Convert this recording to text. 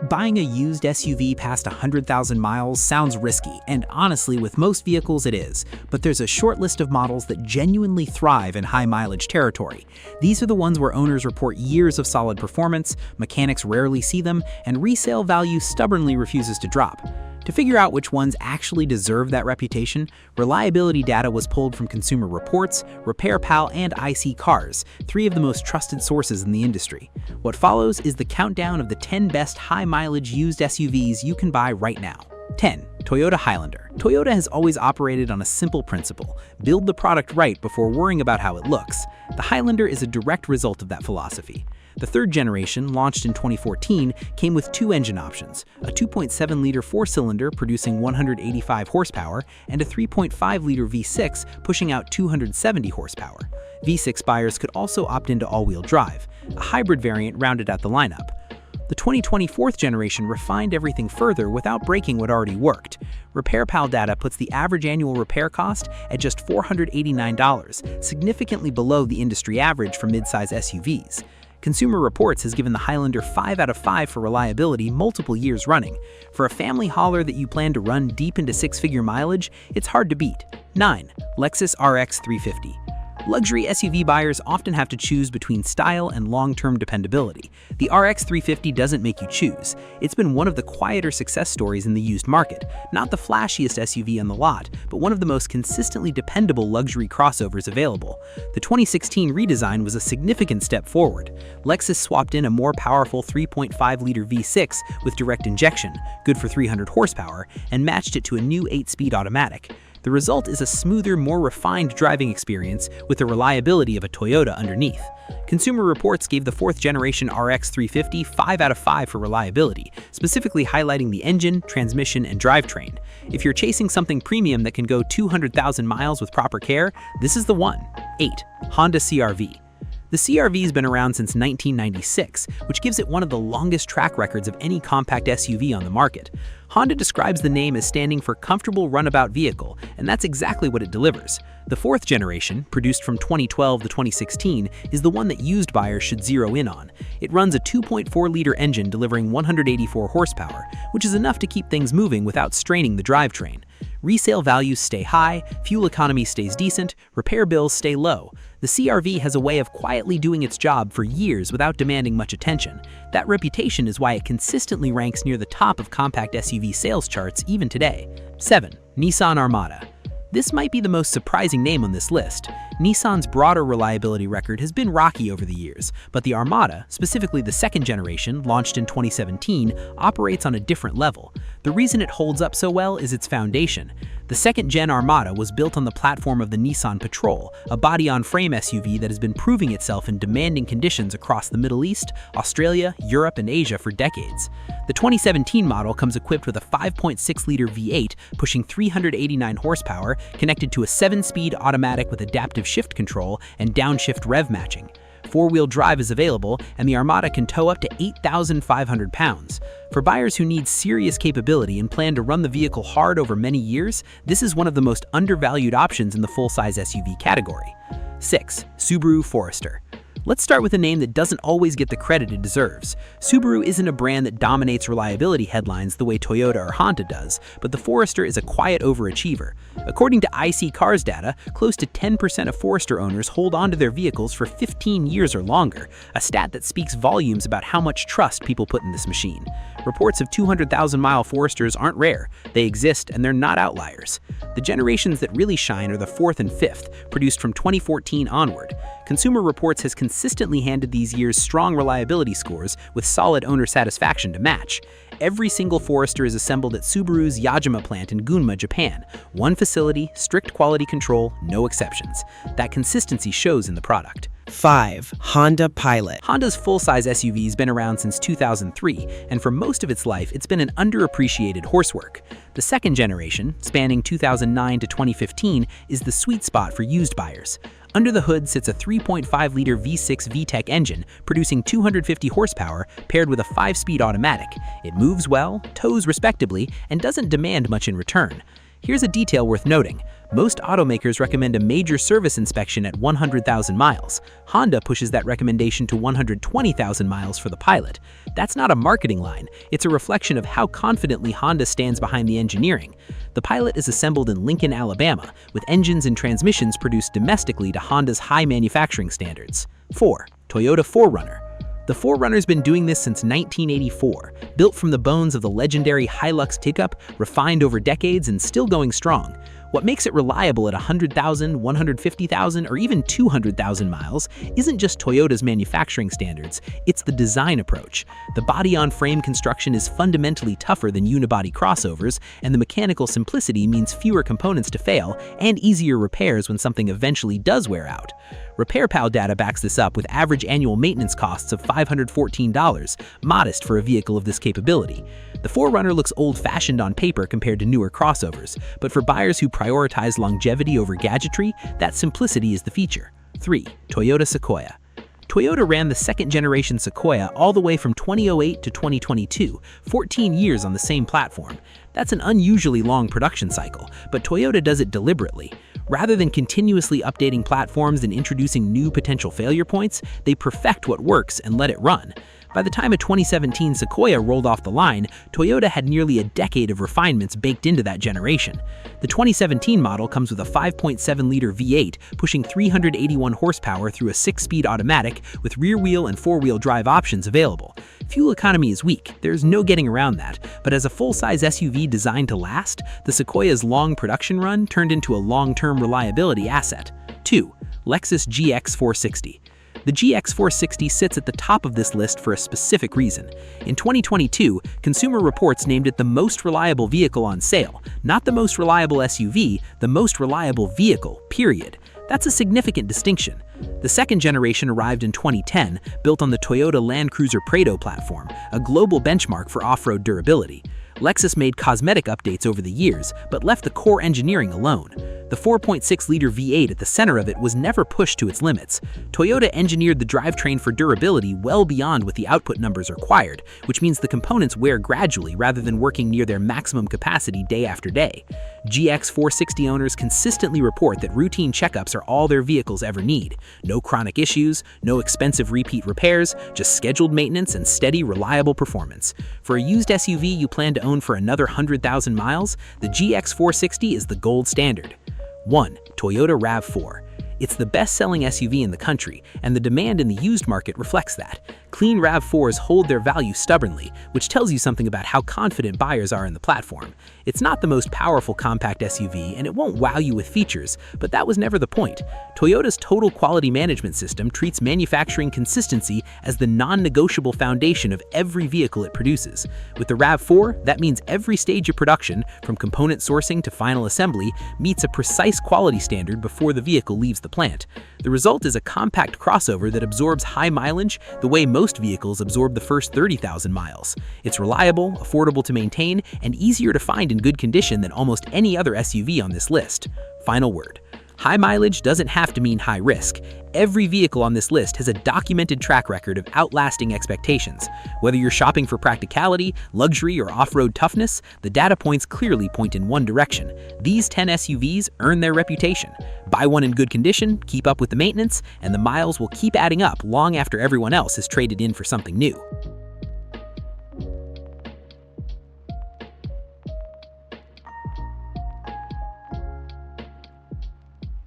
Buying a used SUV past 100,000 miles sounds risky, and honestly, with most vehicles it is. But there's a short list of models that genuinely thrive in high-mileage territory. These are the ones where owners report years of solid performance, mechanics rarely see them, and resale value stubbornly refuses to drop. To figure out which ones actually deserve that reputation, reliability data was pulled from Consumer Reports, RepairPal, and iSeeCars, three of the most trusted sources in the industry. What follows is the countdown of the 10 best high-mileage used SUVs you can buy right now. 10. Toyota Highlander. Toyota has always operated on a simple principle: build the product right before worrying about how it looks. The Highlander is a direct result of that philosophy. The third generation, launched in 2014, came with two engine options: a 2.7-liter four-cylinder producing 185 horsepower and a 3.5-liter V6 pushing out 270 horsepower. V6 buyers could also opt into all-wheel drive. A hybrid variant rounded out the lineup. The 2024 generation refined everything further without breaking what already worked. RepairPal data puts the average annual repair cost at just $489, significantly below the industry average for midsize SUVs. Consumer Reports has given the Highlander 5 out of 5 for reliability multiple years running. For a family hauler that you plan to run deep into six-figure mileage, it's hard to beat. 9. Lexus RX 350. Luxury SUV buyers often have to choose between style and long-term dependability. The RX 350 doesn't make you choose. It's been one of the quieter success stories in the used market, not the flashiest SUV on the lot, but one of the most consistently dependable luxury crossovers available. The 2016 redesign was a significant step forward. Lexus swapped in a more powerful 3.5-liter V6 with direct injection, good for 300 horsepower, and matched it to a new 8-speed automatic. The result is a smoother, more refined driving experience with the reliability of a Toyota underneath. Consumer Reports gave the 4th generation RX 350 5 out of 5 for reliability, specifically highlighting the engine, transmission, and drivetrain. If you're chasing something premium that can go 200,000 miles with proper care, this is the one. 8. Honda CR-V. The CR-V's been around since 1996, which gives it one of the longest track records of any compact SUV on the market. Honda describes the name as standing for comfortable runabout vehicle, and that's exactly what it delivers. The 4th generation, produced from 2012 to 2016, is the one that used buyers should zero in on. It runs a 2.4-liter engine delivering 184 horsepower, which is enough to keep things moving without straining the drivetrain. Resale values stay high, fuel economy stays decent, repair bills stay low. The CR-V has a way of quietly doing its job for years without demanding much attention. That reputation is why it consistently ranks near the top of compact SUV sales charts even today. 7. Nissan Armada. This might be the most surprising name on this list. Nissan's broader reliability record has been rocky over the years, but the Armada, specifically the 2nd generation, launched in 2017, operates on a different level. The reason it holds up so well is its foundation. The 2nd-gen Armada was built on the platform of the Nissan Patrol, a body-on-frame SUV that has been proving itself in demanding conditions across the Middle East, Australia, Europe, and Asia for decades. The 2017 model comes equipped with a 5.6-liter V8 pushing 389 horsepower, connected to a 7-speed automatic with adaptive shift control and downshift rev matching. 4-wheel drive is available, and the Armada can tow up to 8,500 pounds. For buyers who need serious capability and plan to run the vehicle hard over many years, this is one of the most undervalued options in the full-size SUV category. 6. Subaru Forester. Let's start with a name that doesn't always get the credit it deserves. Subaru isn't a brand that dominates reliability headlines the way Toyota or Honda does, but the Forester is a quiet overachiever. According to iSeeCars data, close to 10% of Forester owners hold onto their vehicles for 15 years or longer, a stat that speaks volumes about how much trust people put in this machine. Reports of 200,000-mile Foresters aren't rare. They exist, and they're not outliers. The generations that really shine are the 4th and 5th, produced from 2014 onward. Consumer Reports has consistently handed these years strong reliability scores with solid owner satisfaction to match. Every single Forester is assembled at Subaru's Yajima plant in Gunma, Japan. One facility, strict quality control, no exceptions. That consistency shows in the product. 5. Honda Pilot. Honda's full-size SUV has been around since 2003, and for most of its life, it's been an underappreciated horsework. The 2nd generation, spanning 2009 to 2015, is the sweet spot for used buyers. Under the hood sits a 3.5-liter V6 VTEC engine, producing 250 horsepower, paired with a 5-speed automatic. It moves well, tows respectably, and doesn't demand much in return. Here's a detail worth noting. Most automakers recommend a major service inspection at 100,000 miles. Honda pushes that recommendation to 120,000 miles for the Pilot. That's not a marketing line, it's a reflection of how confidently Honda stands behind the engineering. The Pilot is assembled in Lincoln, Alabama, with engines and transmissions produced domestically to Honda's high manufacturing standards. 4. Toyota 4Runner. The 4Runner's been doing this since 1984, built from the bones of the legendary Hilux pickup, refined over decades and still going strong. What makes it reliable at 100,000, 150,000, or even 200,000 miles isn't just Toyota's manufacturing standards, it's the design approach. The body-on-frame construction is fundamentally tougher than unibody crossovers, and the mechanical simplicity means fewer components to fail and easier repairs when something eventually does wear out. RepairPal data backs this up with average annual maintenance costs of $514, modest for a vehicle of this capability. The 4Runner looks old-fashioned on paper compared to newer crossovers, but for buyers who prioritize longevity over gadgetry, that simplicity is the feature. 3. Toyota Sequoia. Toyota ran the second-generation Sequoia all the way from 2008 to 2022, 14 years on the same platform. That's an unusually long production cycle, but Toyota does it deliberately. Rather than continuously updating platforms and introducing new potential failure points, they perfect what works and let it run. By the time a 2017 Sequoia rolled off the line, Toyota had nearly a decade of refinements baked into that generation. The 2017 model comes with a 5.7-liter V8 pushing 381 horsepower through a 6-speed automatic with rear-wheel and four-wheel drive options available. Fuel economy is weak, there's no getting around that, but as a full-size SUV designed to last, the Sequoia's long production run turned into a long-term reliability asset. 2. Lexus GX 460. The GX 460 sits at the top of this list for a specific reason. In 2022, Consumer Reports named it the most reliable vehicle on sale, not the most reliable SUV, the most reliable vehicle, period. That's a significant distinction. The second generation arrived in 2010, built on the Toyota Land Cruiser Prado platform, a global benchmark for off-road durability. Lexus made cosmetic updates over the years, but left the core engineering alone. The 4.6-liter V8 at the center of it was never pushed to its limits. Toyota engineered the drivetrain for durability well beyond what the output numbers required, which means the components wear gradually rather than working near their maximum capacity day after day. GX 460 owners consistently report that routine checkups are all their vehicles ever need. No chronic issues, no expensive repeat repairs, just scheduled maintenance and steady, reliable performance. For a used SUV you plan to own for another 100,000 miles, the GX 460 is the gold standard. 1. Toyota RAV4. It's the best-selling SUV in the country, and the demand in the used market reflects that. Clean RAV4s hold their value stubbornly, which tells you something about how confident buyers are in the platform. It's not the most powerful compact SUV, and it won't wow you with features, but that was never the point. Toyota's total quality management system treats manufacturing consistency as the non-negotiable foundation of every vehicle it produces. With the RAV4, that means every stage of production, from component sourcing to final assembly, meets a precise quality standard before the vehicle leaves the plant. The result is a compact crossover that absorbs high mileage the way most vehicles absorb the first 30,000 miles. It's reliable, affordable to maintain, and easier to find in good condition than almost any other SUV on this list. Final word. High mileage doesn't have to mean high risk. Every vehicle on this list has a documented track record of outlasting expectations. Whether you're shopping for practicality, luxury, or off-road toughness, the data points clearly point in one direction. These 10 SUVs earn their reputation. Buy one in good condition, keep up with the maintenance, and the miles will keep adding up long after everyone else has traded in for something new.